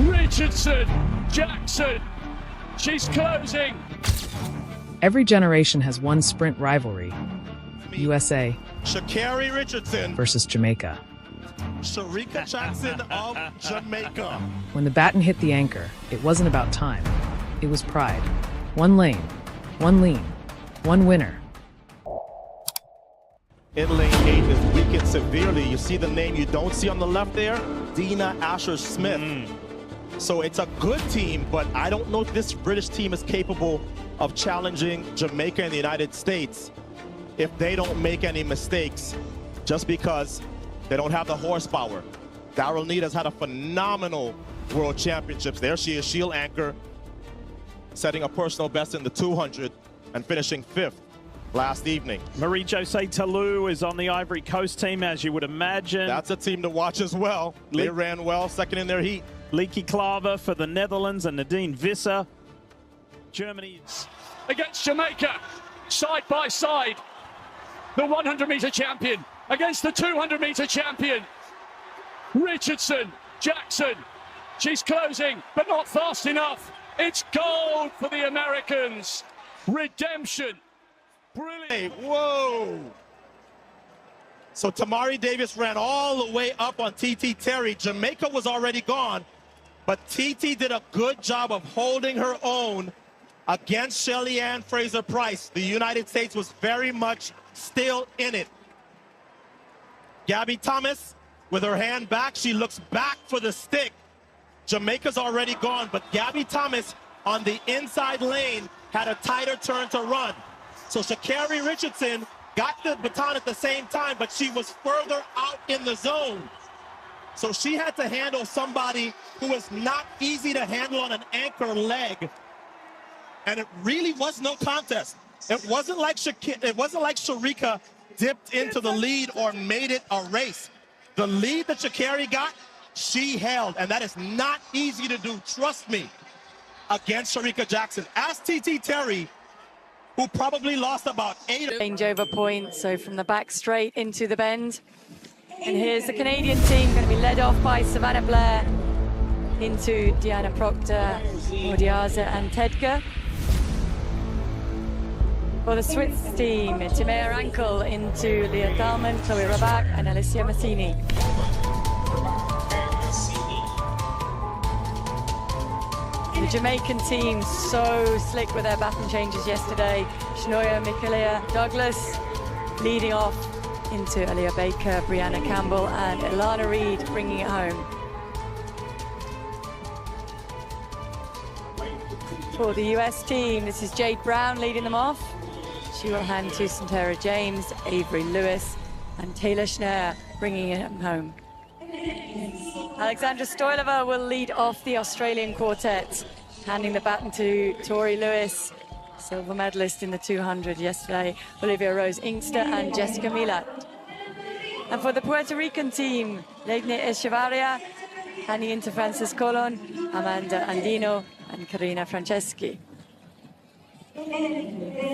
Richardson, Jackson, she's closing. Every generation has one sprint rivalry. USA Shacarri Richardson versus Jamaica. Sharika Jackson of Jamaica. When the baton hit the anchor, it wasn't about time. It was pride. One lane, one lean, one winner. In lane 8 is weakened severely. You see the name you don't see on the left there? Dina Asher-Smith. So it's a good team, but I don't know if this British team is capable of challenging Jamaica and the United States if they don't make any mistakes, just because they don't have the horsepower. Daryl Needham's had a phenomenal World Championships. There she is, shield anchor, setting a personal best in the 200 and finishing 5th last evening. Marie-José Talou is on the Ivory Coast team, as you would imagine. That's a team to watch as well. They ran well, second in their heat. Leaky Klaver for the Netherlands and Nadine Visser. Germany Against Jamaica, side by side. The 100-meter champion against the 200-meter champion. Richardson, Jackson, she's closing, but not fast enough. It's gold for the Americans. Redemption. Brilliant. Hey, whoa. So Tamari Davis ran all the way up on TT Terry. Jamaica was already gone, but TT did a good job of holding her own against Shelly Ann Fraser-Price. The United States was very much still in it. Gabby Thomas, with her hand back, she looks back for the stick. Jamaica's already gone, but Gabby Thomas on the inside lane had a tighter turn to run. So Shacarri Richardson got the baton at the same time, but she was further out in the zone. So she had to handle somebody who was not easy to handle on an anchor leg. And it really was no contest. It wasn't like Sharika dipped into the lead or made it a race. The lead that Shacarri got, she held, and that is not easy to do, trust me, against Sharika Jackson. Ask TT Terry, who probably lost about 8. Changeover point, so from the back straight into the bend. And here's the Canadian team, going to be led off by Savannah Blair into Diana Proctor, Modiaza and Tedgar. For the Swiss team, Timea Rankel into Leah Thalman, Chloe Rabak and Alicia Massini. The Jamaican team so slick with their baton changes yesterday. Shnoya Michaela Douglas leading off into Aaliyah Baker, Brianna Campbell and Ilana Reed bringing it home. For the US team, this is Jade Brown leading them off. She will hand to Santera James, Avery Lewis and Taylor Schneer bringing it home. Alexandra Stoilova will lead off the Australian quartet, handing the baton to Tori Lewis, silver medalist in the 200 yesterday, Olivia Rose Inkster and Jessica Milat. And for the Puerto Rican team, Legne Echevarria, handing into Frances Colon, Amanda Andino and Karina Franceschi.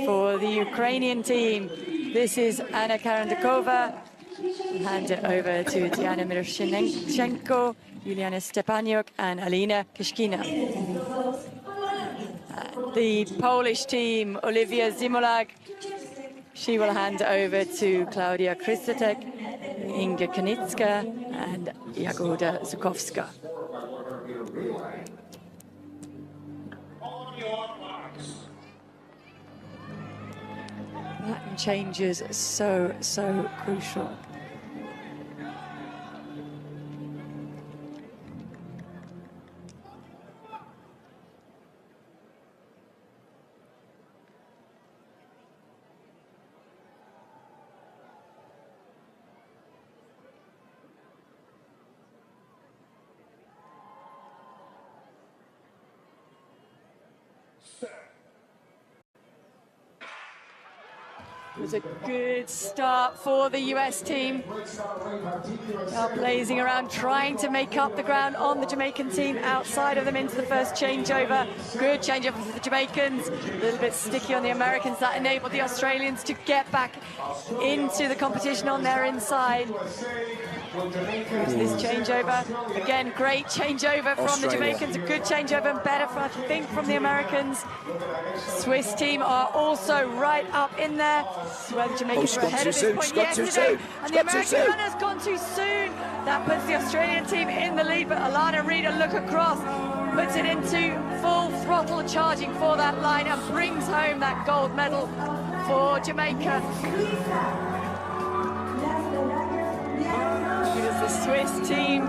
For the Ukrainian team, this is Anna Karandakova. Hand it over to Diana Miroshenko, Yuliana Stepaniuk and Alina Kishkina. The Polish team, Olivia Zimolag, she will hand over to Klaudia Kristatek, Inga Kanitska and Jagoda Zukowska. Baton changes so crucial. It was a good start for the US team. They are blazing around, trying to make up the ground on the Jamaican team outside of them into the first changeover. Good changeover for the Jamaicans. A little bit sticky on the Americans. That enabled the Australians to get back into the competition on their inside. Here's this changeover. Again, great changeover from the Jamaicans. A good changeover and better, I think, from the Americans. Swiss team are also right up in there. So where the Jamaicans were ahead at this point yesterday. And the American runner's gone too soon. That puts the Australian team in the lead, but Alana Reid, a look across, puts it into full throttle charging for that line and brings home that gold medal for Jamaica. Here's the Swiss team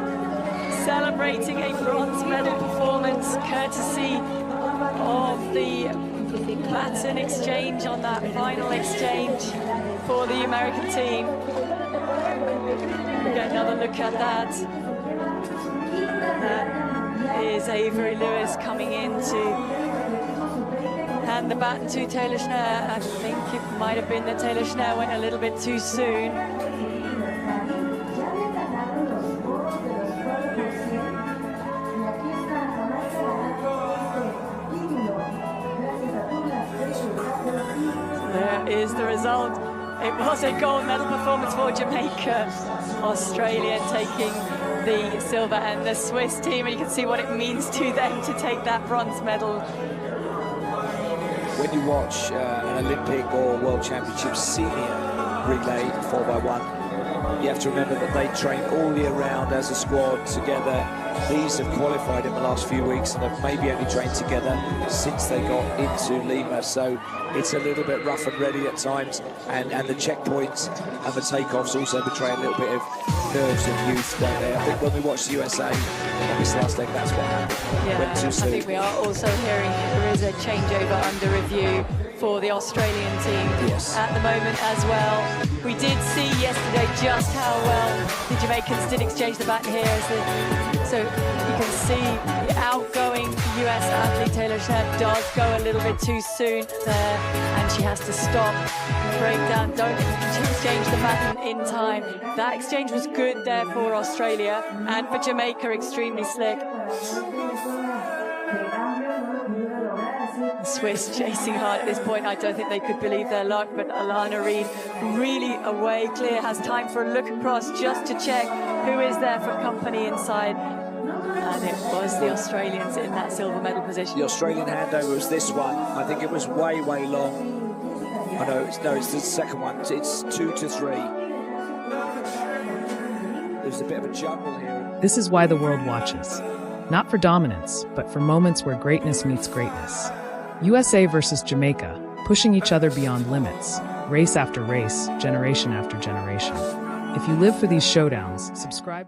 celebrating a bronze medal performance courtesy of the baton exchange on that final exchange for the American team. We get another look at that. That is Avery Lewis coming in to hand the baton to Taylor Schnell. I think it might have been that Taylor Schnell went a little bit too soon. There is the result. It was a gold medal performance for Jamaica. Australia taking the silver, and the Swiss team, and you can see what it means to them to take that bronze medal. When you watch an Olympic or World Championships senior relay 4x1, you have to remember that they train all year round as a squad together. These have qualified in the last few weeks and have maybe only trained together since they got into Lima, so it's a little bit rough and ready at times, and the checkpoints and the takeoffs also betray a little bit of nerves and youth, don't they? I think when we watched the USA on this last leg, that's what happened. Yeah, Went too soon. I think we are also hearing there is a changeover under review for the Australian team at the moment as well. We did see yesterday just how well the Jamaicans did exchange the baton here. So you can see the outgoing US athlete Taylor Schnell does go a little bit too soon there, and she has to stop and break down. Don't exchange the baton in time. That exchange was good there for Australia, and for Jamaica, extremely slick. Swiss chasing hard at this point. I don't think they could believe their luck, but Alana Reid really away clear, has time for a look across just to check who is there for company inside. And it was the Australians in that silver medal position. The Australian handover was this one. I think it was way long. I know, it's the second one. It's 2 to 3. There's a bit of a jumble here. This is why the world watches. Not for dominance, but for moments where greatness meets greatness. USA versus Jamaica, pushing each other beyond limits, race after race, generation after generation. If you live for these showdowns, subscribe.